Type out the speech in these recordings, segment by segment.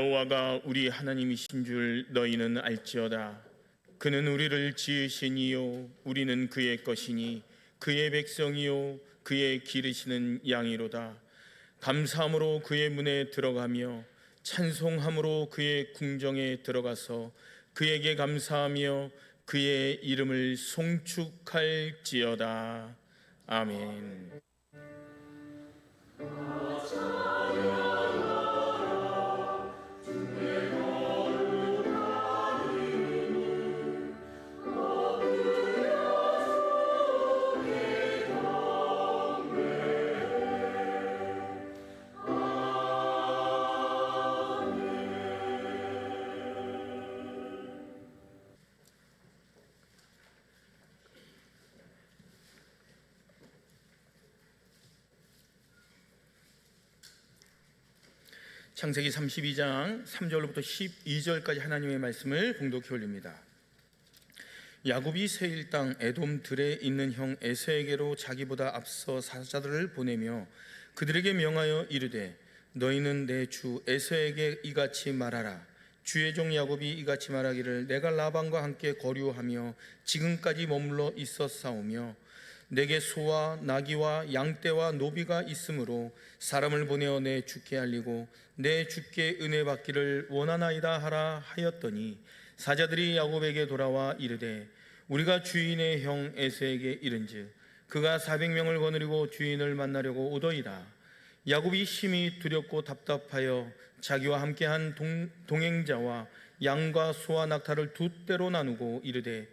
여호와가 우리 하나님이신 줄 너희는 알지어다. 그는 우리를 지으신 이요 우리는 그의 것이니 그의 백성이요 그의 기르시는 양이로다. 감사함으로 그의 문에 들어가며 찬송함으로 그의 궁정에 들어가서 그에게 감사하며 그의 이름을 송축할지어다. 아멘. 창세기 32장 3절로부터 12절까지 하나님의 말씀을 봉독해 올립니다. 야곱이 세일 땅 에돔 들에 있는 형 에서에게로 자기보다 앞서 사자들을 보내며 그들에게 명하여 이르되 너희는 내 주 에서에게 이같이 말하라. 주의 종 야곱이 이같이 말하기를 내가 라반과 함께 거류하며 지금까지 머물러 있었사오며 내게 소와 나귀와 양떼와 노비가 있으므로 사람을 보내어 내 주께 알리고 내 주께 은혜 받기를 원하나이다 하라 하였더니 사자들이 야곱에게 돌아와 이르되 우리가 주인의 형 에서에게 이른즉 그가 400명을 거느리고 주인을 만나려고 오더이다. 야곱이 심히 두렵고 답답하여 자기와 함께한 동행자와 양과 소와 낙타를 두 떼로 나누고 이르되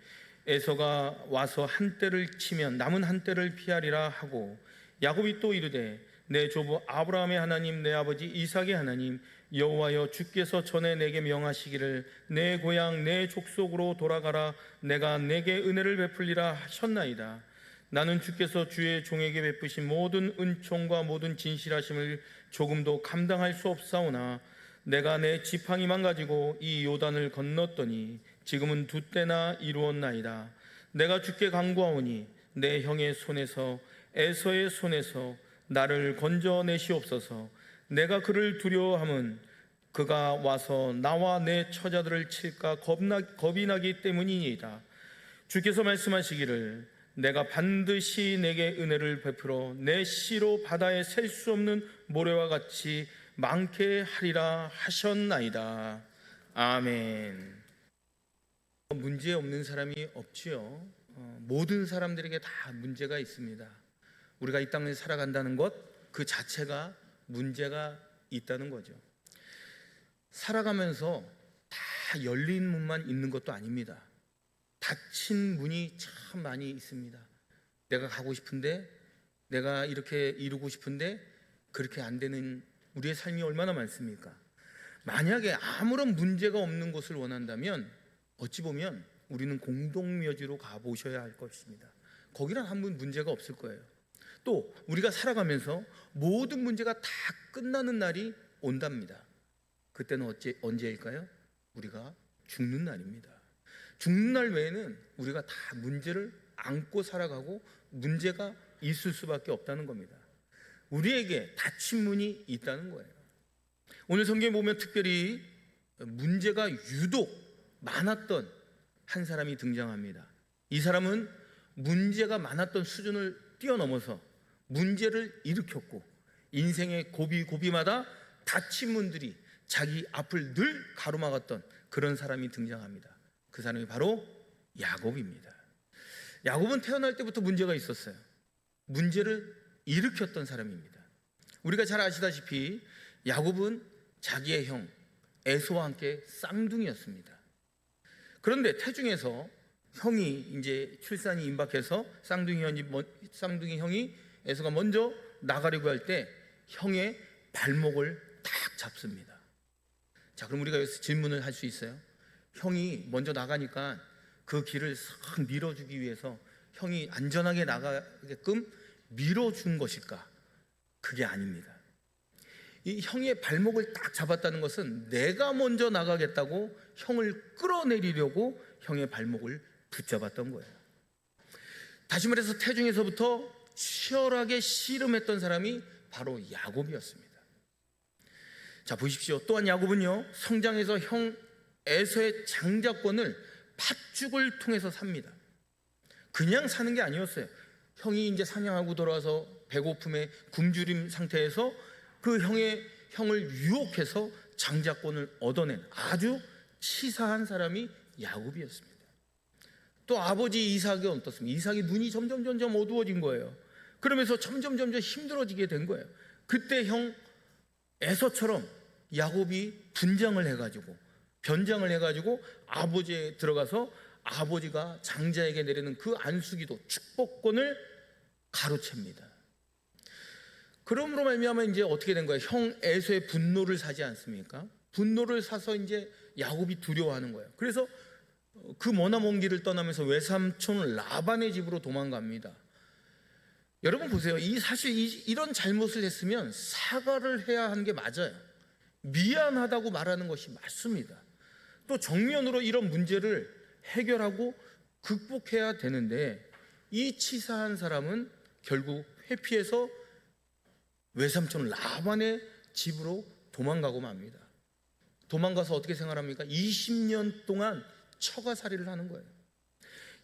에서가 와서 한 떼를 치면 남은 한 떼를 피하리라 하고 야곱이 또 이르되 내 조부 아브라함의 하나님 내 아버지 이삭의 하나님 여호와여 주께서 전에 내게 명하시기를 내 고향 내 족속으로 돌아가라 내가 내게 은혜를 베풀리라 하셨나이다. 나는 주께서 주의 종에게 베푸신 모든 은총과 모든 진실하심을 조금도 감당할 수 없사오나 내가 내 지팡이만 가지고 이 요단을 건넜더니 지금은 두 때나 이루었나이다. 내가 주께 간구하오니 내 형의 손에서 에서의 손에서 나를 건져내시옵소서. 내가 그를 두려워함은 그가 와서 나와 내 처자들을 칠까 겁이 나기 때문이니이다. 주께서 말씀하시기를 내가 반드시 내게 은혜를 베풀어 내 씨로 바다에 셀 수 없는 모래와 같이 많게 하리라 하셨나이다. 아멘. 문제 없는 사람이 없지요. 모든 사람들에게 다 문제가 있습니다. 우리가 이 땅을 살아간다는 것 그 자체가 문제가 있다는 거죠. 살아가면서 다 열린 문만 있는 것도 아닙니다. 닫힌 문이 참 많이 있습니다. 내가 가고 싶은데 내가 이렇게 이루고 싶은데 그렇게 안 되는 우리의 삶이 얼마나 많습니까? 만약에 아무런 문제가 없는 곳을 원한다면 어찌 보면 우리는 공동묘지로 가보셔야 할 것입니다. 거기는 아무 문제가 없을 거예요. 또 우리가 살아가면서 모든 문제가 다 끝나는 날이 온답니다. 그때는 언제일까요? 우리가 죽는 날입니다. 죽는 날 외에는 우리가 다 문제를 안고 살아가고 문제가 있을 수밖에 없다는 겁니다. 우리에게 닫힌 문이 있다는 거예요. 오늘 성경에 보면 특별히 문제가 유독 많았던 한 사람이 등장합니다. 이 사람은 문제가 많았던 수준을 뛰어넘어서 문제를 일으켰고 인생의 고비고비마다 닫힌 문들이 자기 앞을 늘 가로막았던 그런 사람이 등장합니다. 그 사람이 바로 야곱입니다. 야곱은 태어날 때부터 문제가 있었어요. 문제를 일으켰던 사람입니다. 우리가 잘 아시다시피 야곱은 자기의 형 에서와 함께 쌍둥이였습니다. 그런데 태중에서 형이 이제 출산이 임박해서 쌍둥이 형이 에서가 먼저 나가려고 할 때 형의 발목을 딱 잡습니다. 자, 그럼 우리가 여기서 질문을 할 수 있어요. 형이 먼저 나가니까 그 길을 싹 밀어주기 위해서 형이 안전하게 나가게끔 밀어준 것일까? 그게 아닙니다. 이 형의 발목을 딱 잡았다는 것은 내가 먼저 나가겠다고 형을 끌어내리려고 형의 발목을 붙잡았던 거예요. 다시 말해서 태중에서부터 치열하게 씨름했던 사람이 바로 야곱이었습니다. 자, 보십시오. 또한 야곱은요, 성장해서 형 에서의 장자권을 팥죽을 통해서 삽니다. 그냥 사는 게 아니었어요. 형이 이제 사냥하고 돌아와서 배고픔에 굶주림 상태에서 그 형을 유혹해서 장자권을 얻어낸 아주 치사한 사람이 야곱이었습니다. 또 아버지 이삭이 어떻습니까? 이삭이 눈이 점점 어두워진 거예요. 그러면서 점점 힘들어지게 된 거예요. 그때 형 에서처럼 야곱이 변장을 해가지고 아버지에 들어가서 아버지가 장자에게 내리는 그 안수기도 축복권을 가로챕니다. 그러므로 말미암아 이제 어떻게 된 거예요? 형 에서의 분노를 사지 않습니까? 분노를 사서 이제 야곱이 두려워하는 거예요. 그래서 그 머나먼 길을 떠나면서 외삼촌 라반의 집으로 도망갑니다. 여러분 보세요. 사실 이런 잘못을 했으면 사과를 해야 하는 게 맞아요. 미안하다고 말하는 것이 맞습니다. 또 정면으로 이런 문제를 해결하고 극복해야 되는데 이 치사한 사람은 결국 회피해서 외삼촌 라반의 집으로 도망가고 맙니다. 도망가서 어떻게 생활합니까? 20년 동안 처가살이를 하는 거예요.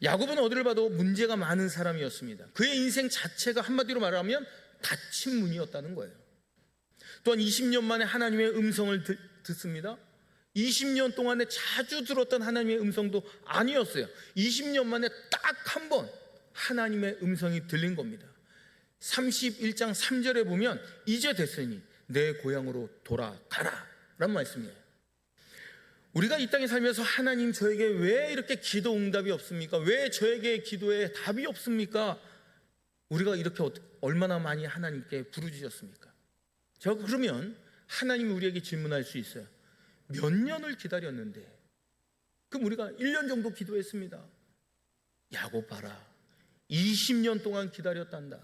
야곱은 어디를 봐도 문제가 많은 사람이었습니다. 그의 인생 자체가 한마디로 말하면 닫힌 문이었다는 거예요. 또한 20년 만에 하나님의 음성을 듣습니다. 20년 동안에 자주 들었던 하나님의 음성도 아니었어요. 20년 만에 딱 한 번 하나님의 음성이 들린 겁니다. 31장 3절에 보면 이제 됐으니 내 고향으로 돌아가라 라는 말씀이에요. 우리가 이 땅에 살면서 하나님 저에게 왜 이렇게 기도 응답이 없습니까? 왜 저에게 기도에 답이 없습니까? 우리가 이렇게 얼마나 많이 하나님께 부르짖었습니까? 그러면 하나님이 우리에게 질문할 수 있어요. 몇 년을 기다렸는데? 그럼 우리가 1년 정도 기도했습니다. 야곱 봐라, 20년 동안 기다렸단다.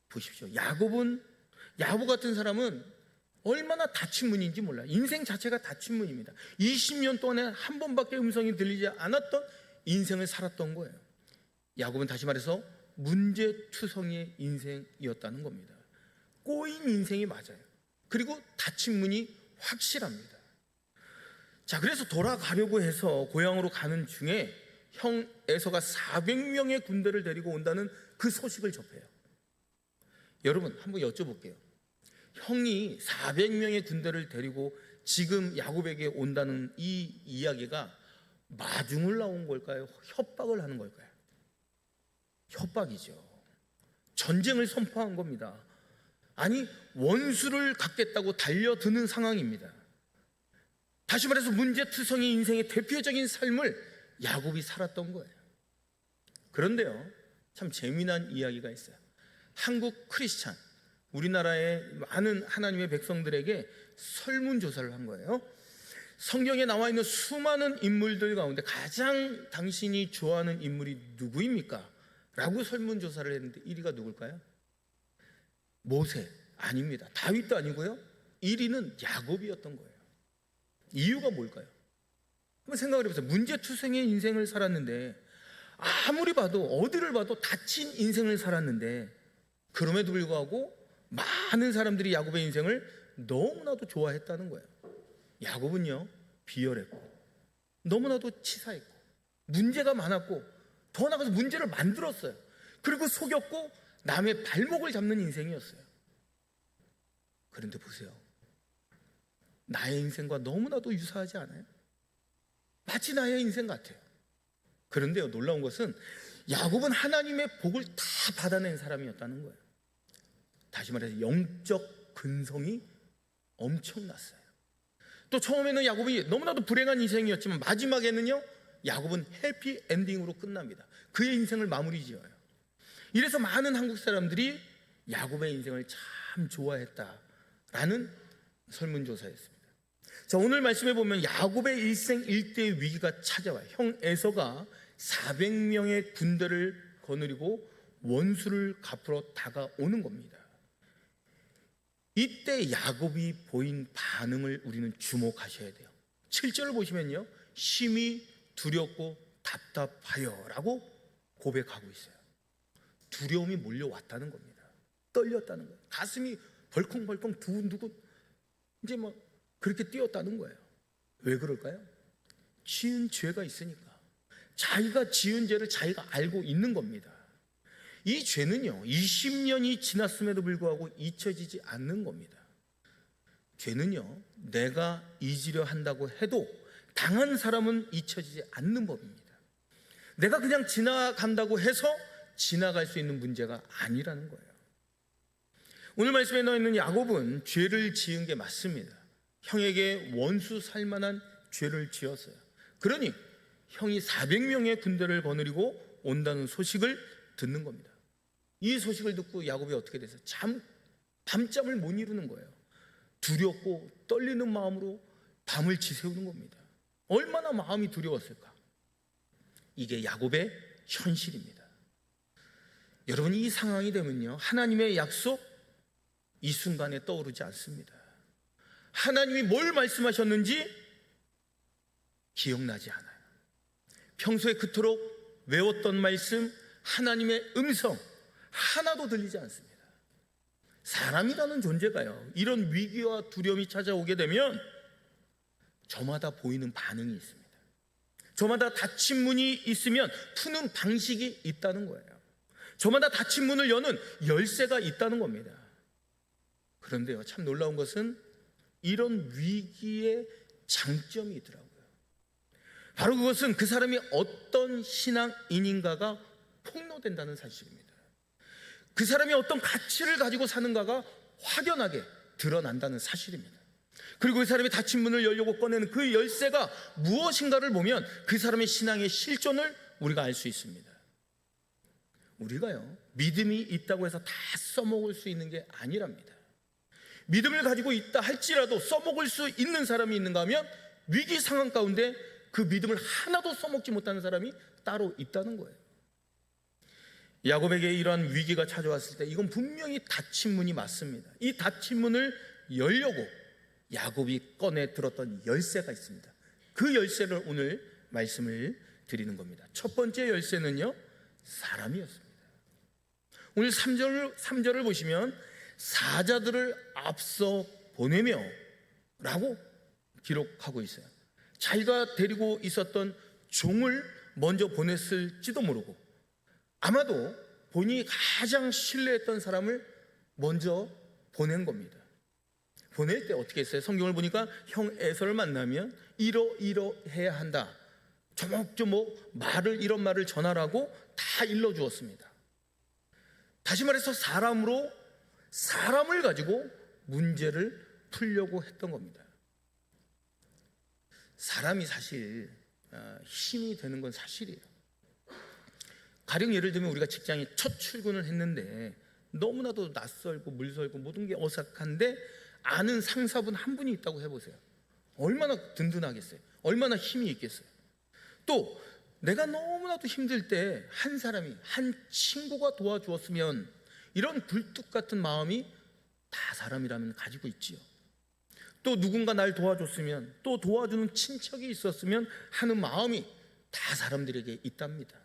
보십시오. 야곱 같은 사람은 얼마나 닫힌 문인지 몰라요. 인생 자체가 닫힌 문입니다. 20년 동안에 한 번밖에 음성이 들리지 않았던 인생을 살았던 거예요. 야곱은 다시 말해서 문제투성이의 인생이었다는 겁니다. 꼬인 인생이 맞아요. 그리고 닫힌 문이 확실합니다. 자, 그래서 돌아가려고 해서 고향으로 가는 중에 형 에서가 400명의 군대를 데리고 온다는 그 소식을 접해요. 여러분 한번 여쭤볼게요. 형이 400명의 군대를 데리고 지금 야곱에게 온다는 이 이야기가 마중을 나온 걸까요? 협박을 하는 걸까요? 협박이죠. 전쟁을 선포한 겁니다. 아니, 원수를 갖겠다고 달려드는 상황입니다. 다시 말해서 문제투성이 인생의 대표적인 삶을 야곱이 살았던 거예요. 그런데요, 참 재미난 이야기가 있어요. 한국 크리스찬, 우리나라의 많은 하나님의 백성들에게 설문조사를 한 거예요. 성경에 나와 있는 수많은 인물들 가운데 가장 당신이 좋아하는 인물이 누구입니까? 라고 설문조사를 했는데 1위가 누굴까요? 모세 아닙니다. 다윗도 아니고요. 1위는 야곱이었던 거예요. 이유가 뭘까요? 한번 생각을 해보세요. 문제투성이의 인생을 살았는데, 아무리 봐도 어디를 봐도 닫힌 인생을 살았는데, 그럼에도 불구하고 많은 사람들이 야곱의 인생을 너무나도 좋아했다는 거예요. 야곱은요, 비열했고 너무나도 치사했고 문제가 많았고 더 나아가서 문제를 만들었어요. 그리고 속였고 남의 발목을 잡는 인생이었어요. 그런데 보세요, 나의 인생과 너무나도 유사하지 않아요? 마치 나의 인생 같아요. 그런데요, 놀라운 것은 야곱은 하나님의 복을 다 받아낸 사람이었다는 거예요. 다시 말해서 영적 근성이 엄청났어요. 또 처음에는 야곱이 너무나도 불행한 인생이었지만 마지막에는요, 야곱은 해피 엔딩으로 끝납니다. 그의 인생을 마무리 지어요. 이래서 많은 한국 사람들이 야곱의 인생을 참 좋아했다라는 설문조사였습니다. 자, 오늘 말씀해 보면 야곱의 일생 일대의 위기가 찾아와요. 형 에서가 400명의 군대를 거느리고 원수를 갚으러 다가오는 겁니다. 이때 야곱이 보인 반응을 우리는 주목하셔야 돼요. 7절을 보시면요, 심히 두렵고 답답하여 라고 고백하고 있어요. 두려움이 몰려왔다는 겁니다. 떨렸다는 거예요. 가슴이 벌컹벌컹 두근두근 이제 막 그렇게 뛰었다는 거예요. 왜 그럴까요? 지은 죄가 있으니까. 자기가 지은 죄를 자기가 알고 있는 겁니다. 이 죄는요 20년이 지났음에도 불구하고 잊혀지지 않는 겁니다. 죄는요 내가 잊으려 한다고 해도 당한 사람은 잊혀지지 않는 법입니다. 내가 그냥 지나간다고 해서 지나갈 수 있는 문제가 아니라는 거예요. 오늘 말씀에 나와 있는 야곱은 죄를 지은 게 맞습니다. 형에게 원수 살 만한 죄를 지었어요. 그러니 형이 400명의 군대를 거느리고 온다는 소식을 듣는 겁니다. 이 소식을 듣고 야곱이 어떻게 됐어요? 밤잠을 못 이루는 거예요. 두렵고 떨리는 마음으로 밤을 지새우는 겁니다. 얼마나 마음이 두려웠을까? 이게 야곱의 현실입니다. 여러분, 이 상황이 되면요 하나님의 약속 이 순간에 떠오르지 않습니다. 하나님이 뭘 말씀하셨는지 기억나지 않아요. 평소에 그토록 외웠던 말씀, 하나님의 음성 하나도 들리지 않습니다. 사람이라는 존재가요 이런 위기와 두려움이 찾아오게 되면 저마다 보이는 반응이 있습니다. 저마다 닫힌 문이 있으면 푸는 방식이 있다는 거예요. 저마다 닫힌 문을 여는 열쇠가 있다는 겁니다. 그런데요 참 놀라운 것은 이런 위기의 장점이 있더라고요. 바로 그것은 그 사람이 어떤 신앙인인가가 폭로된다는 사실입니다. 그 사람이 어떤 가치를 가지고 사는가가 확연하게 드러난다는 사실입니다. 그리고 그 사람이 닫힌 문을 열려고 꺼내는 그 열쇠가 무엇인가를 보면 그 사람의 신앙의 실존을 우리가 알 수 있습니다. 우리가요 믿음이 있다고 해서 다 써먹을 수 있는 게 아니랍니다. 믿음을 가지고 있다 할지라도 써먹을 수 있는 사람이 있는가 하면 위기 상황 가운데 그 믿음을 하나도 써먹지 못하는 사람이 따로 있다는 거예요. 야곱에게 이러한 위기가 찾아왔을 때 이건 분명히 닫힌 문이 맞습니다. 이 닫힌 문을 열려고 야곱이 꺼내 들었던 열쇠가 있습니다. 그 열쇠를 오늘 말씀을 드리는 겁니다. 첫 번째 열쇠는요 사람이었습니다. 오늘 3절을 보시면 사자들을 앞서 보내며 라고 기록하고 있어요. 자기가 데리고 있었던 종을 먼저 보냈을지도 모르고 아마도 본인이 가장 신뢰했던 사람을 먼저 보낸 겁니다. 보낼 때 어떻게 했어요? 성경을 보니까 형 에서를 만나면 이러해야 한다, 조목조목 이런 말을 전하라고 다 일러주었습니다. 다시 말해서 사람을 가지고 문제를 풀려고 했던 겁니다. 사람이 사실 힘이 되는 건 사실이에요. 가령 예를 들면 우리가 직장에 첫 출근을 했는데 너무나도 낯설고 물설고 모든 게 어색한데 아는 상사분 한 분이 있다고 해보세요. 얼마나 든든하겠어요. 얼마나 힘이 있겠어요. 또 내가 너무나도 힘들 때 한 친구가 도와주었으면 이런 굴뚝 같은 마음이 다 사람이라면 가지고 있지요. 또 누군가 날 도와줬으면, 또 도와주는 친척이 있었으면 하는 마음이 다 사람들에게 있답니다.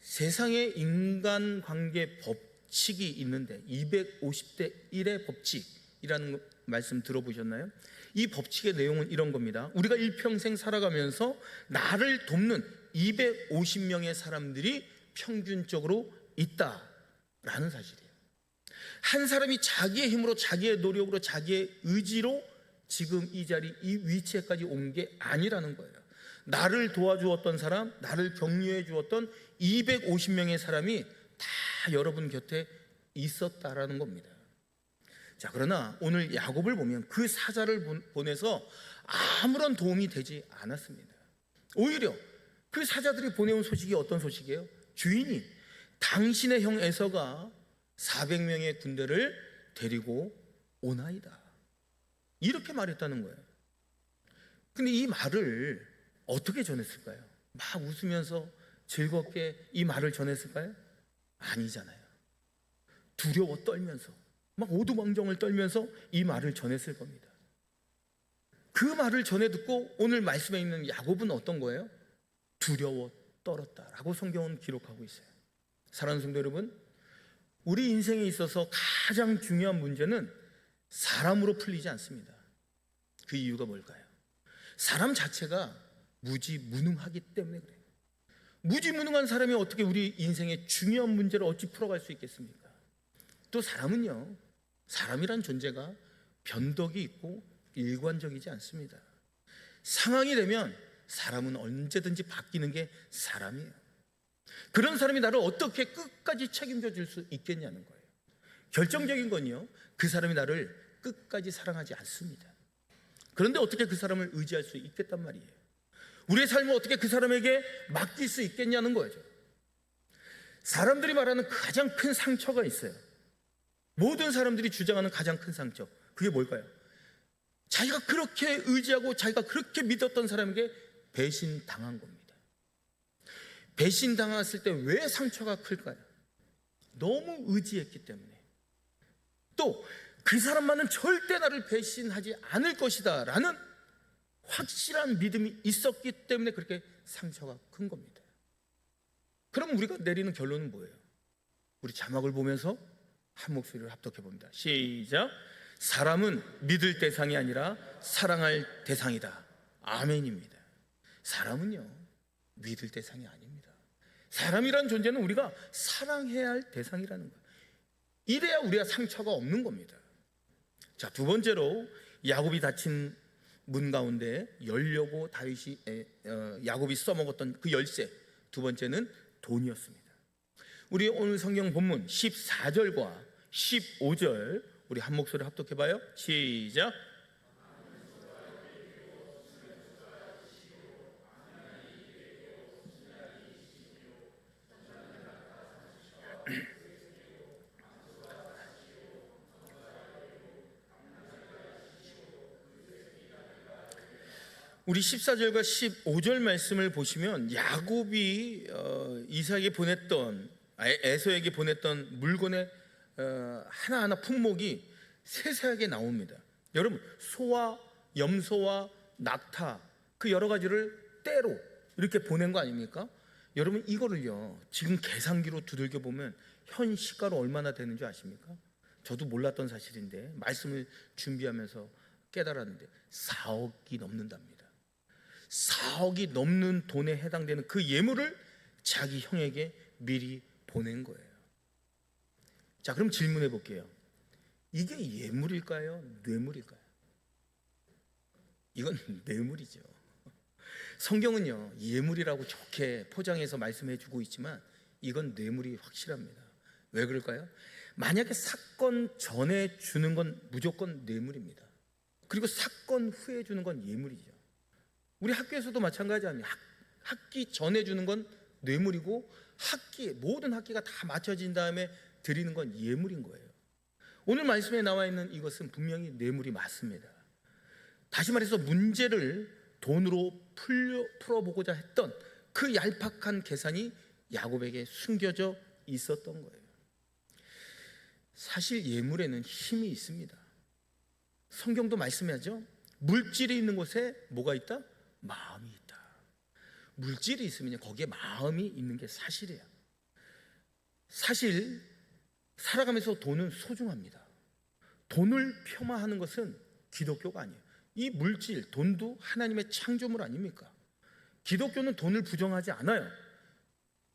세상에 인간관계 법칙이 있는데 250대 1의 법칙이라는 말씀 들어보셨나요? 이 법칙의 내용은 이런 겁니다. 우리가 일평생 살아가면서 나를 돕는 250명의 사람들이 평균적으로 있다라는 사실이에요. 한 사람이 자기의 힘으로, 자기의 노력으로, 자기의 의지로 지금 이 자리, 이 위치에까지 온 게 아니라는 거예요. 나를 도와주었던 사람, 나를 격려해 주었던 250명의 사람이 다 여러분 곁에 있었다라는 겁니다. 자, 그러나 오늘 야곱을 보면 그 사자를 보내서 아무런 도움이 되지 않았습니다. 오히려 그 사자들이 보내온 소식이 어떤 소식이에요? 주인이 당신의 형 에서가 400명의 군대를 데리고 오나이다, 이렇게 말했다는 거예요. 근데 이 말을 어떻게 전했을까요? 막 웃으면서 즐겁게 이 말을 전했을까요? 아니잖아요. 두려워 떨면서, 막 오두방정을 떨면서 이 말을 전했을 겁니다. 그 말을 전해 듣고 오늘 말씀에 있는 야곱은 어떤 거예요? 두려워 떨었다라고 성경은 기록하고 있어요. 사랑하는 성도 여러분, 우리 인생에 있어서 가장 중요한 문제는 사람으로 풀리지 않습니다. 그 이유가 뭘까요? 사람 자체가 무지무능하기 때문에 그래요. 무지무능한 사람이 어떻게 우리 인생의 중요한 문제를 어찌 풀어갈 수 있겠습니까? 또 사람은요, 사람이란 존재가 변덕이 있고 일관적이지 않습니다. 상황이 되면 사람은 언제든지 바뀌는 게 사람이에요. 그런 사람이 나를 어떻게 끝까지 책임져 줄 수 있겠냐는 거예요. 결정적인 건요, 그 사람이 나를 끝까지 사랑하지 않습니다. 그런데 어떻게 그 사람을 의지할 수 있겠단 말이에요. 우리의 삶을 어떻게 그 사람에게 맡길 수 있겠냐는 거죠. 사람들이 말하는 가장 큰 상처가 있어요. 모든 사람들이 주장하는 가장 큰 상처, 그게 뭘까요? 자기가 그렇게 의지하고 자기가 그렇게 믿었던 사람에게 배신당한 겁니다. 배신당했을 때 왜 상처가 클까요? 너무 의지했기 때문에, 또 그 사람만은 절대 나를 배신하지 않을 것이다 라는 확실한 믿음이 있었기 때문에 그렇게 상처가 큰 겁니다. 그럼 우리가 내리는 결론은 뭐예요? 우리 자막을 보면서 한 목소리를 합독해 봅니다. 시작. 사람은 믿을 대상이 아니라 사랑할 대상이다. 아멘입니다. 사람은요, 믿을 대상이 아닙니다. 사람이란 존재는 우리가 사랑해야 할 대상이라는 거예요. 이래야 우리가 상처가 없는 겁니다. 자, 두 번째로 야곱이 닫힌 문 가운데 열려고 야곱이 써먹었던 그 열쇠, 두 번째는 돈이었습니다. 우리 오늘 성경 본문 14절과 15절 우리 한 목소리 합독해봐요. 시작. 우리 14절과 15절 말씀을 보시면 야곱이 이삭에게 보냈던, 에서에게 보냈던 물건의 하나하나 품목이 세세하게 나옵니다. 여러분, 소와 염소와 낙타, 그 여러 가지를 때로 이렇게 보낸 거 아닙니까? 여러분, 이거를요 지금 계산기로 두들겨 보면 현 시가로 얼마나 되는 줄 아십니까? 저도 몰랐던 사실인데 말씀을 준비하면서 깨달았는데 4억이 넘는답니다. 4억이 넘는 돈에 해당되는 그 예물을 자기 형에게 미리 보낸 거예요. 자, 그럼 질문해 볼게요. 이게 예물일까요? 뇌물일까요? 이건 뇌물이죠. 성경은요 예물이라고 좋게 포장해서 말씀해 주고 있지만 이건 뇌물이 확실합니다. 왜 그럴까요? 만약에 사건 전에 주는 건 무조건 뇌물입니다. 그리고 사건 후에 주는 건 예물이죠. 우리 학교에서도 마찬가지 아니에요. 학기 전에 주는 건 뇌물이고 모든 학기가 다 맞춰진 다음에 드리는 건 예물인 거예요. 오늘 말씀에 나와 있는 이것은 분명히 뇌물이 맞습니다. 다시 말해서 문제를 돈으로 풀어보고자 했던 그 얄팍한 계산이 야곱에게 숨겨져 있었던 거예요. 사실 예물에는 힘이 있습니다. 성경도 말씀하죠. 물질이 있는 곳에 뭐가 있다? 마음이 있다. 물질이 있으면 거기에 마음이 있는 게 사실이에요. 사실 살아가면서 돈은 소중합니다. 돈을 폄하하는 것은 기독교가 아니에요. 이 물질, 돈도 하나님의 창조물 아닙니까? 기독교는 돈을 부정하지 않아요.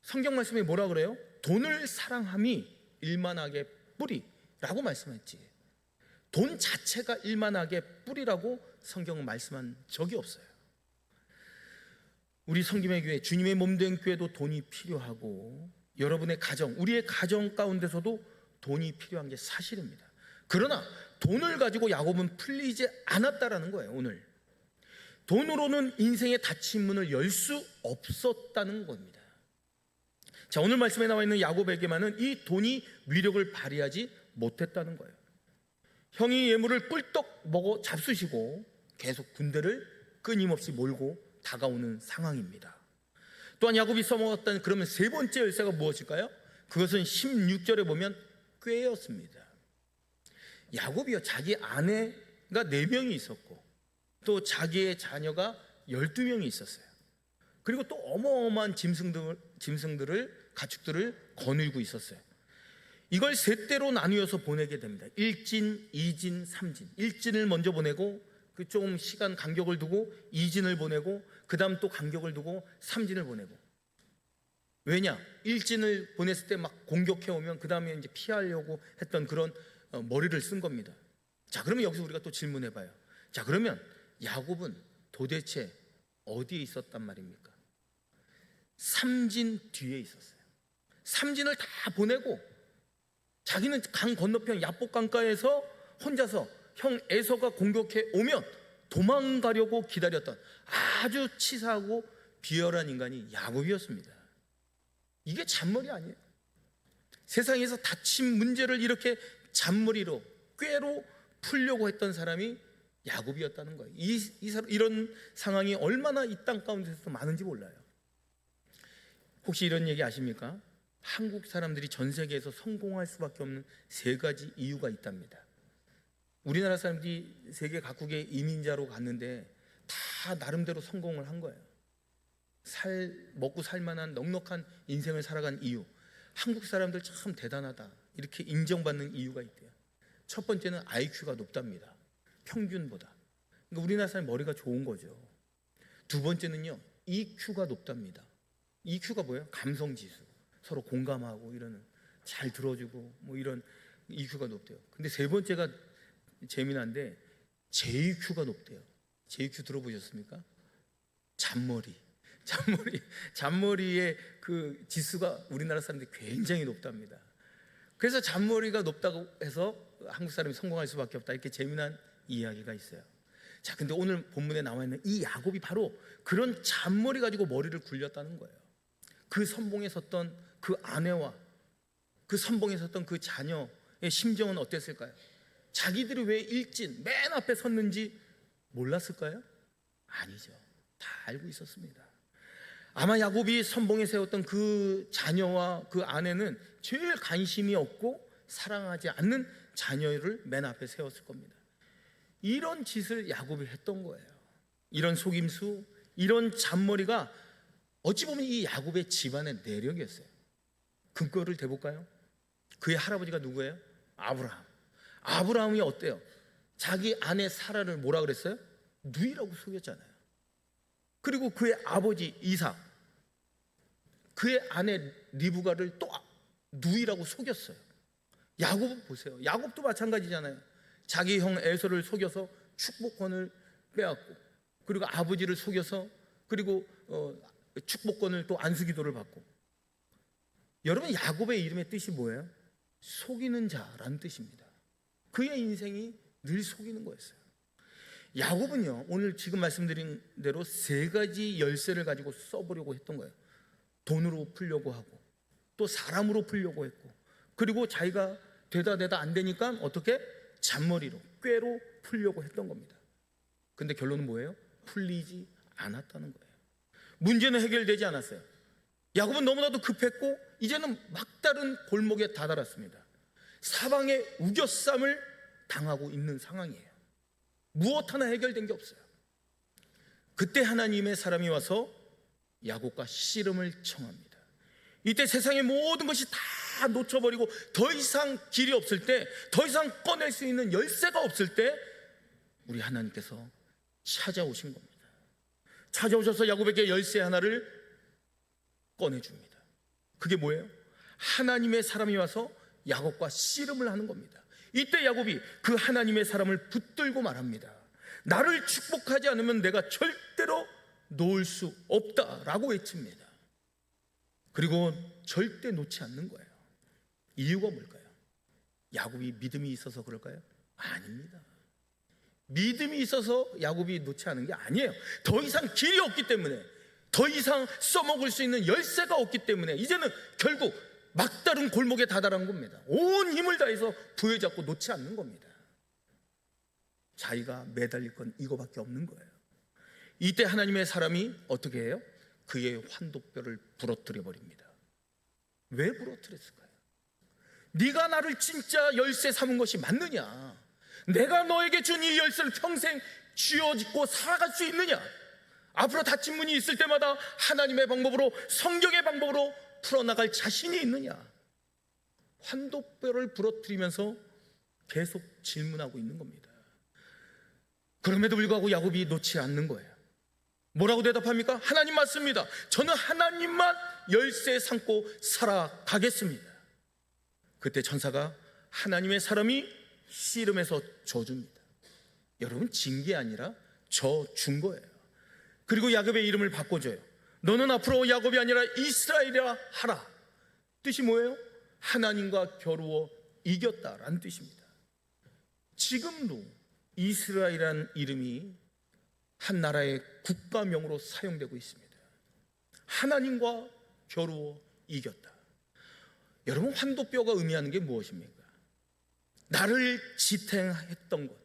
성경 말씀에 뭐라 그래요? 돈을 사랑함이 일만하게 뿌리라고 말씀했지. 돈 자체가 일만하게 뿌리라고 성경은 말씀한 적이 없어요. 우리 성김의 교회, 주님의 몸된 교회도 돈이 필요하고 여러분의 가정, 우리의 가정 가운데서도 돈이 필요한 게 사실입니다. 그러나 돈을 가지고 야곱은 풀리지 않았다라는 거예요. 오늘 돈으로는 인생의 닫힌 문을 열 수 없었다는 겁니다. 자, 오늘 말씀에 나와 있는 야곱에게만은 이 돈이 위력을 발휘하지 못했다는 거예요. 형이 예물을 꿀떡 먹어 잡수시고 계속 군대를 끊임없이 몰고 다가오는 상황입니다. 또한 야곱이 써먹었던 그러면 세 번째 열쇠가 무엇일까요? 그것은 16절에 보면 꾀였습니다. 야곱이요, 자기 아내가 4명이 있었고 또 자기의 자녀가 12명이 있었어요. 그리고 또 어마어마한 짐승들을, 가축들을 거느리고 있었어요. 이걸 세 대로 나누어서 보내게 됩니다. 1진, 2진, 3진. 1진을 먼저 보내고 그 좀 시간 간격을 두고 2진을 보내고 그 다음 또 간격을 두고 3진을 보내고. 왜냐? 1진을 보냈을 때 막 공격해 오면 그 다음에 이제 피하려고 했던 그런 머리를 쓴 겁니다. 자, 그러면 여기서 우리가 또 질문해 봐요. 자, 그러면 야곱은 도대체 어디에 있었단 말입니까? 3진 뒤에 있었어요. 3진을 다 보내고 자기는 강 건너편 야복 강가에서 혼자서 형 에서가 공격해 오면 도망가려고 기다렸던 아주 치사하고 비열한 인간이 야곱이었습니다. 이게 잔머리 아니에요. 세상에서 닥친 문제를 이렇게 잔머리로 꾀로 풀려고 했던 사람이 야곱이었다는 거예요. 이런 상황이 얼마나 이 땅 가운데서 많은지 몰라요. 혹시 이런 얘기 아십니까? 한국 사람들이 전 세계에서 성공할 수밖에 없는 세 가지 이유가 있답니다. 우리나라 사람들이 세계 각국의 이민자로 갔는데 다 나름대로 성공을 한 거예요. 먹고 살만한 넉넉한 인생을 살아간 이유, 한국 사람들 참 대단하다 이렇게 인정받는 이유가 있대요. 첫 번째는 IQ가 높답니다. 평균보다. 그러니까 우리나라 사람 머리가 좋은 거죠. 두 번째는요, EQ가 높답니다. EQ가 뭐예요? 감성지수. 서로 공감하고 이러는, 잘 들어주고 뭐 이런 EQ가 높대요. 근데 세 번째가 재미난데 JQ가 높대요. JQ 들어보셨습니까? 잔머리의 그 지수가 우리나라 사람들이 굉장히 높답니다. 그래서 잔머리가 높다고 해서 한국 사람이 성공할 수밖에 없다, 이렇게 재미난 이야기가 있어요. 자, 근데 오늘 본문에 나와 있는 이 야곱이 바로 그런 잔머리 가지고 머리를 굴렸다는 거예요. 그 선봉에 섰던 그 아내와 그 선봉에 섰던 그 자녀의 심정은 어땠을까요? 자기들이 왜 일진 맨 앞에 섰는지 몰랐을까요? 아니죠. 다 알고 있었습니다. 아마 야곱이 선봉에 세웠던 그 자녀와 그 아내는 제일 관심이 없고 사랑하지 않는 자녀를 맨 앞에 세웠을 겁니다. 이런 짓을 야곱이 했던 거예요. 이런 속임수, 이런 잔머리가 어찌 보면 이 야곱의 집안의 내력이었어요. 근거를 대볼까요? 그의 할아버지가 누구예요? 아브라함이 어때요? 자기 아내 사라를 뭐라 그랬어요? 누이라고 속였잖아요. 그리고 그의 아버지 이삭, 그의 아내 리브가를 또 누이라고 속였어요. 야곱은 보세요. 야곱도 마찬가지잖아요. 자기 형 에서를 속여서 축복권을 빼앗고, 그리고 아버지를 속여서 그리고 축복권을 또 안수기도를 받고. 여러분, 야곱의 이름의 뜻이 뭐예요? 속이는 자라는 뜻입니다. 그의 인생이 늘 속이는 거였어요. 야곱은요, 오늘 지금 말씀드린 대로 세 가지 열쇠를 가지고 써보려고 했던 거예요. 돈으로 풀려고 하고, 또 사람으로 풀려고 했고, 그리고 자기가 되다 안 되니까 어떻게? 잔머리로, 꾀로 풀려고 했던 겁니다. 근데 결론은 뭐예요? 풀리지 않았다는 거예요. 문제는 해결되지 않았어요. 야곱은 너무나도 급했고 이제는 막다른 골목에 다다랐습니다. 사방에 우겨쌈을 당하고 있는 상황이에요. 무엇 하나 해결된 게 없어요. 그때 하나님의 사람이 와서 야곱과 씨름을 청합니다. 이때 세상의 모든 것이 다 놓쳐버리고 더 이상 길이 없을 때, 더 이상 꺼낼 수 있는 열쇠가 없을 때 우리 하나님께서 찾아오신 겁니다. 찾아오셔서 야곱에게 열쇠 하나를 꺼내줍니다. 그게 뭐예요? 하나님의 사람이 와서 야곱과 씨름을 하는 겁니다. 이때 야곱이 그 하나님의 사람을 붙들고 말합니다. 나를 축복하지 않으면 내가 절대로 놓을 수 없다라고 외칩니다. 그리고 절대 놓지 않는 거예요. 이유가 뭘까요? 야곱이 믿음이 있어서 그럴까요? 아닙니다. 믿음이 있어서 야곱이 놓지 않은 게 아니에요. 더 이상 길이 없기 때문에, 더 이상 써먹을 수 있는 열쇠가 없기 때문에 이제는 결국 막다른 골목에 다다른 겁니다. 온 힘을 다해서 부여잡고 놓지 않는 겁니다. 자기가 매달릴 건 이거밖에 없는 거예요. 이때 하나님의 사람이 어떻게 해요? 그의 환도뼈를 부러뜨려 버립니다. 왜 부러뜨렸을까요? 네가 나를 진짜 열쇠 삼은 것이 맞느냐? 내가 너에게 준 이 열쇠를 평생 쥐어짓고 살아갈 수 있느냐? 앞으로 닫힌 문이 있을 때마다 하나님의 방법으로, 성경의 방법으로 풀어나갈 자신이 있느냐? 환도뼈를 부러뜨리면서 계속 질문하고 있는 겁니다. 그럼에도 불구하고 야곱이 놓지 않는 거예요. 뭐라고 대답합니까? 하나님 맞습니다. 저는 하나님만 열쇠 삼고 살아가겠습니다. 그때 천사가 하나님의 사람이 씨름해서 져줍니다. 여러분, 진 게 아니라 져준 거예요. 그리고 야곱의 이름을 바꿔줘요. 너는 앞으로 야곱이 아니라 이스라엘이라 하라. 뜻이 뭐예요? 하나님과 겨루어 이겼다라는 뜻입니다. 지금도 이스라엘이라는 이름이 한 나라의 국가명으로 사용되고 있습니다. 하나님과 겨루어 이겼다. 여러분, 환도뼈가 의미하는 게 무엇입니까? 나를 지탱했던 것,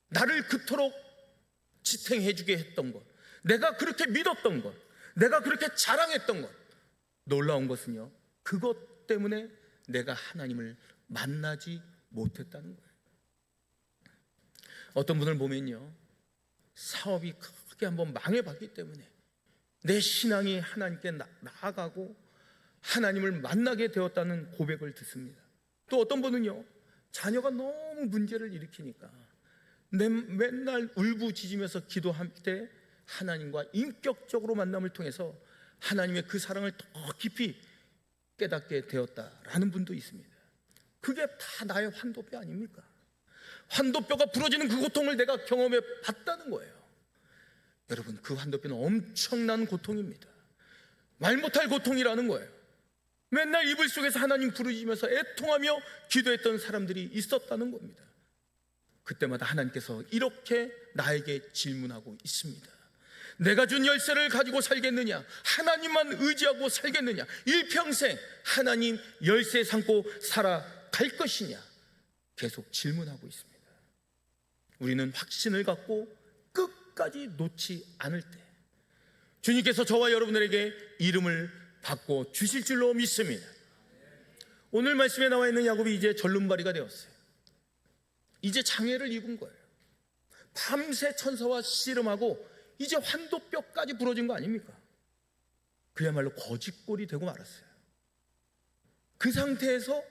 나를 그토록 지탱해주게 했던 것, 내가 그렇게 믿었던 것, 내가 그렇게 자랑했던 것. 놀라운 것은요, 그것 때문에 내가 하나님을 만나지 못했다는 거예요. 어떤 분을 보면요, 사업이 크게 한번 망해봤기 때문에 내 신앙이 하나님께 나아가고 하나님을 만나게 되었다는 고백을 듣습니다. 또 어떤 분은요, 자녀가 너무 문제를 일으키니까 맨날 울부짖으면서 기도할 때 하나님과 인격적으로 만남을 통해서 하나님의 그 사랑을 더 깊이 깨닫게 되었다라는 분도 있습니다. 그게 다 나의 환도뼈 아닙니까? 환도뼈가 부러지는 그 고통을 내가 경험해 봤다는 거예요. 여러분, 그 환도뼈는 엄청난 고통입니다. 말 못할 고통이라는 거예요. 맨날 이불 속에서 하나님 부르짖으면서 애통하며 기도했던 사람들이 있었다는 겁니다. 그때마다 하나님께서 이렇게 나에게 질문하고 있습니다. 내가 준 열쇠를 가지고 살겠느냐? 하나님만 의지하고 살겠느냐? 일평생 하나님 열쇠 삼고 살아갈 것이냐? 계속 질문하고 있습니다. 우리는 확신을 갖고 끝까지 놓지 않을 때 주님께서 저와 여러분들에게 이름을 바꿔 주실 줄로 믿습니다. 오늘 말씀에 나와 있는 야곱이 이제 절름발이가 되었어요. 이제 장애를 입은 거예요. 밤새 천사와 씨름하고 이제 환도뼈까지 부러진 거 아닙니까? 그야말로 거짓골이 되고 말았어요. 그 상태에서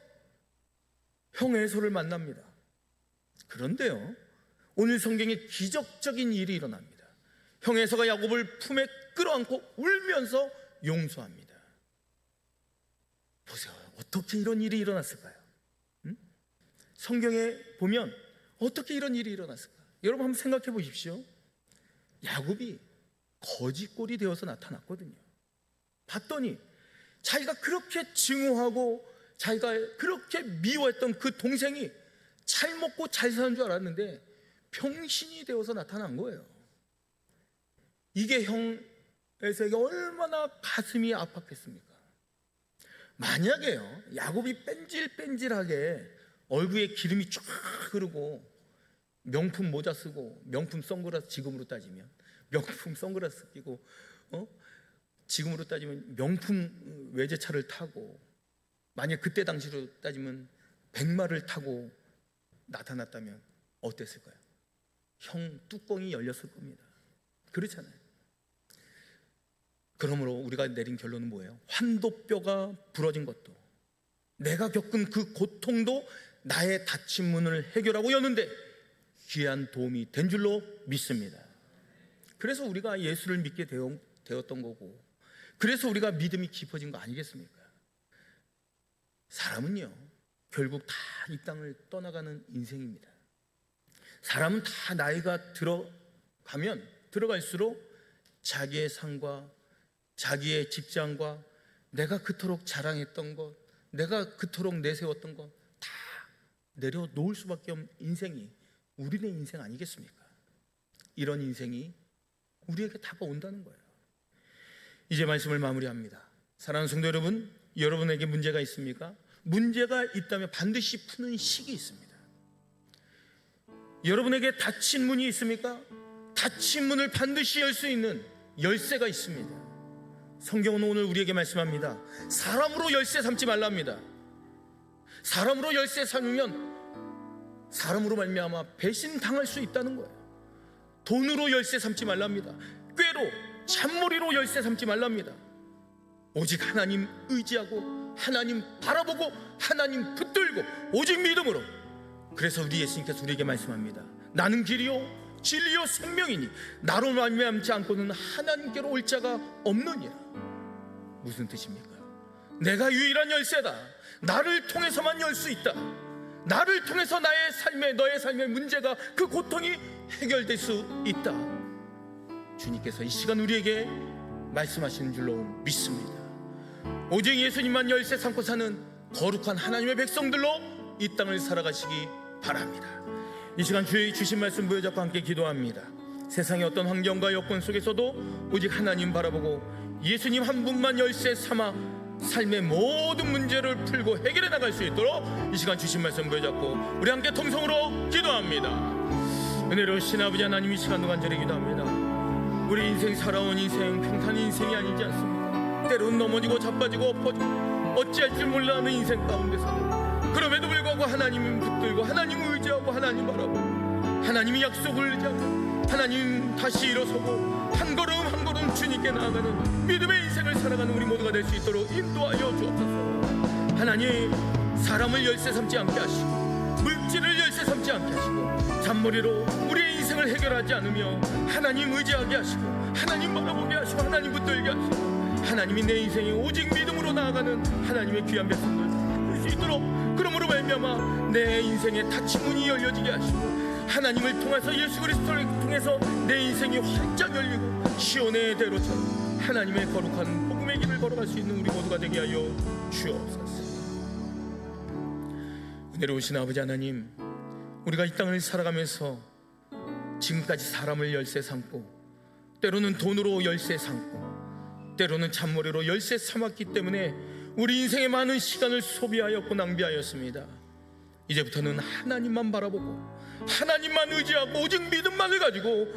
형 에서를 만납니다. 그런데요, 오늘 성경에 기적적인 일이 일어납니다. 형 에서가 야곱을 품에 끌어안고 울면서 용서합니다. 보세요, 어떻게 이런 일이 일어났을까요? 성경에 보면 어떻게 이런 일이 일어났을까요? 여러분 한번 생각해 보십시오. 야곱이 거짓골이 되어서 나타났거든요. 봤더니 자기가 그렇게 증오하고 자기가 그렇게 미워했던 그 동생이 잘 먹고 잘 사는 줄 알았는데 병신이 되어서 나타난 거예요. 이게 형 에서에게 얼마나 가슴이 아팠겠습니까? 만약에요, 야곱이 뺀질뺀질하게 얼굴에 기름이 쫙 흐르고 명품 모자 쓰고 명품 선글라스, 지금으로 따지면 명품 선글라스 끼고 지금으로 따지면 명품 외제차를 타고, 만약 그때 당시로 따지면 백마를 타고 나타났다면 어땠을까요? 형 뚜껑이 열렸을 겁니다. 그렇잖아요. 그러므로 우리가 내린 결론은 뭐예요? 환도뼈가 부러진 것도, 내가 겪은 그 고통도 나의 닫힌 문을 해결하고 여는데 귀한 도움이 된 줄로 믿습니다. 그래서 우리가 예수를 믿게 되었던 거고, 그래서 우리가 믿음이 깊어진 거 아니겠습니까? 사람은요, 결국 다 이 땅을 떠나가는 인생입니다. 사람은 다 나이가 들어갈수록 자기의 삶과 자기의 직장과 내가 그토록 자랑했던 것, 내가 그토록 내세웠던 것 다 내려놓을 수밖에 없는 인생이 우리네 인생 아니겠습니까? 이런 인생이 우리에게 다가온다는 거예요. 이제 말씀을 마무리합니다. 사랑하는 성도 여러분, 여러분에게 문제가 있습니까? 문제가 있다면 반드시 푸는 식이 있습니다. 여러분에게 닫힌 문이 있습니까? 닫힌 문을 반드시 열 수 있는 열쇠가 있습니다. 성경은 오늘 우리에게 말씀합니다. 사람으로 열쇠 삼지 말랍니다. 사람으로 열쇠 삼으면 사람으로 말미암아 배신당할 수 있다는 거예요. 돈으로 열쇠 삼지 말랍니다. 꾀로, 잔머리로 열쇠 삼지 말랍니다. 오직 하나님 의지하고 하나님 바라보고 하나님 붙들고 오직 믿음으로. 그래서 우리 예수님께서 우리에게 말씀합니다. 나는 길이요 진리요 생명이니 나로 말미암지 않고는 하나님께로 올 자가 없느니라. 무슨 뜻입니까? 내가 유일한 열쇠다. 나를 통해서만 열 수 있다. 나를 통해서 나의 삶의 너의 삶의 문제가 그 고통이 해결될 수 있다. 주님께서 이 시간 우리에게 말씀하시는 줄로 믿습니다. 오직 예수님만 열쇠 삼고 사는 거룩한 하나님의 백성들로 이 땅을 살아가시기 바랍니다. 이 시간 주의 주신 말씀 부여잡고 함께 기도합니다. 세상의 어떤 환경과 여건 속에서도 오직 하나님 바라보고 예수님 한 분만 열쇠 삼아 삶의 모든 문제를 풀고 해결해 나갈 수 있도록 이 시간 주신 말씀 부여잡고 우리 함께 통성으로 기도합니다. 은혜로우신 아버지 하나님, 이 시간도 간절히 기도합니다. 우리 인생 살아온 인생 평탄 인생이 아니지 않습니까? 때로는 넘어지고 자빠지고 엎어지고 어찌할 줄 몰라하는 인생 가운데서도 그럼에도 불구하고 하나님을 붙들고 하나님을 의지하고 하나님 바라보고 하나님이 약속을 의지하고 하나님 다시 일어서고 한 걸음 한 걸음 주님께 나아가는 믿음의 인생을 살아가는 우리 모두가 될 수 있도록 인도하여 주옵소서. 하나님, 사람을 열쇠 삼지 않게 하시고 물질을 열쇠 삼지 않게 하시고 잔머리로 우리의 인생을 해결하지 않으며 하나님 의지하게 하시고 하나님 바라보게 하시고 하나님 붙들게 하시고 하나님이 내 인생에 오직 믿음으로 나아가는 하나님의 귀한 백성들 될 수 있도록, 그러므로 말미암아 내 인생의 닫힌 문이 열려지게 하시고 하나님을 통해서 예수 그리스도를 통해서 내 인생이 활짝 열리고 시온의 대로처럼 하나님의 거룩한 복음의 길을 걸어갈 수 있는 우리 모두가 되게 하여 주옵소서. 은혜로우신 아버지 하나님, 우리가 이 땅을 살아가면서 지금까지 사람을 열쇠 삼고 때로는 돈으로 열쇠 삼고 때로는 잔머리로 열쇠 삼았기 때문에 우리 인생의 많은 시간을 소비하였고 낭비하였습니다. 이제부터는 하나님만 바라보고 하나님만 의지하고 오직 믿음만을 가지고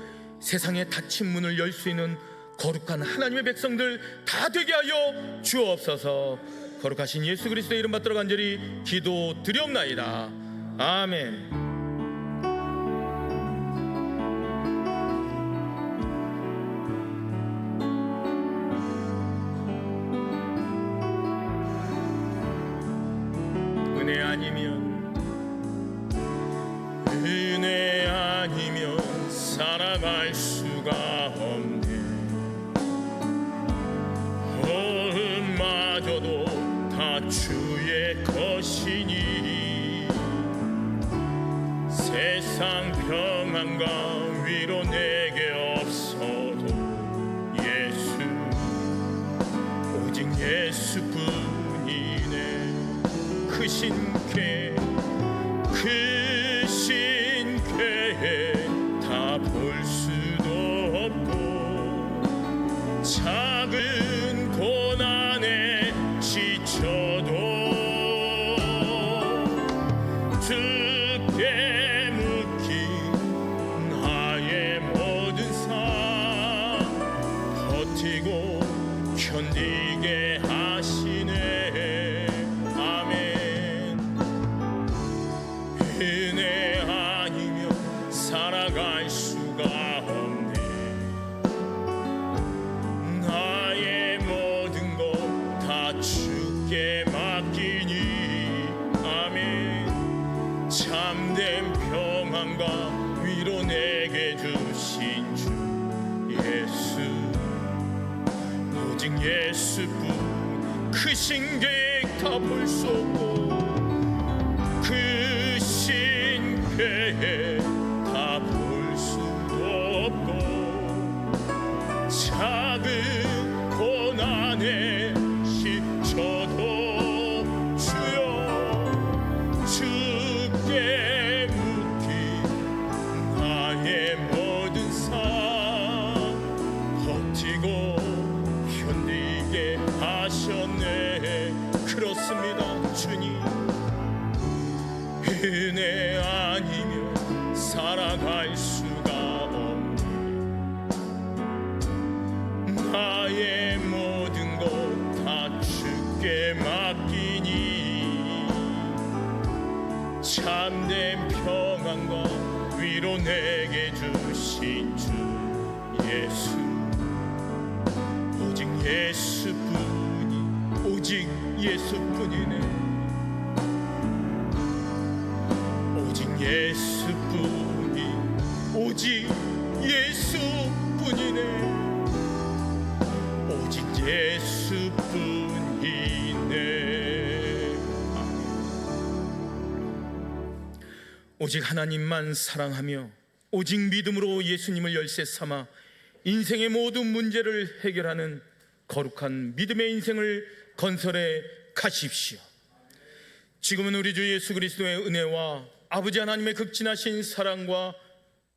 세상의 닫힌 문을 열 수 있는 거룩한 하나님의 백성들 다 되게 하여 주옵소서. 거룩하신 예수 그리스도의 이름 받들어 간절히 기도드리옵나이다. 아멘. 은혜 아니면 살아갈 수가 없네. 마저도 다 주의 것이니 세상 평안과 위로 내게 없어도 예수, 오직 예수뿐이네. 크신 쾌 다 볼 수도 없고 작은 고난에 지쳐도 주께 묶인 나의 모든 삶 버티고 견디게 하시네. 아멘. 은혜 아니면 살아갈 수가 없네. 나의 모든 것 다 주께 맡기니. 아멘. 참된 평안과 위로 내게 주신 주 예수, 오직 예수뿐. 크신 계획 다 볼 수 없고 크신 계획 다 볼 수도 없고 작은 고난에 지쳐도 주여 주께 묻기 나의 모든 삶 버티고 견디게 하셨네. 그렇습니다 주님. 은혜 아니면 살아갈 수가 없네. 나의 모든 것 다 주께 맡기니 참된 평안과 위로 내게 주신 주 예수, 오직 예수뿐이. 오직 오직 예수뿐이네. 오직 예수뿐이, 오직 예수뿐이네. 오직 예수뿐이네. 아멘. 오직 하나님만 사랑하며 오직 믿음으로 예수님을 열쇠 삼아 인생의 모든 문제를 해결하는 거룩한 믿음의 인생을 건설해 가십시오. 지금은 우리 주 예수 그리스도의 은혜와 아버지 하나님의 극진하신 사랑과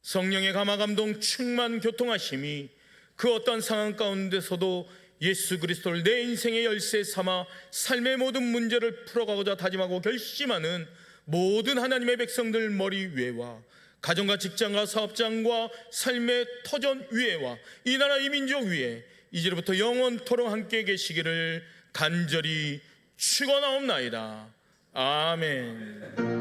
성령의 감화 감동 충만 교통하심이 그 어떤 상황 가운데서도 예수 그리스도를 내 인생의 열쇠 삼아 삶의 모든 문제를 풀어가고자 다짐하고 결심하는 모든 하나님의 백성들 머리 위에와 가정과 직장과 사업장과 삶의 터전 위에와 이 나라 이 민족 위에 이제부터 영원토록 함께 계시기를 간절히 축원하옵나이다. 아멘.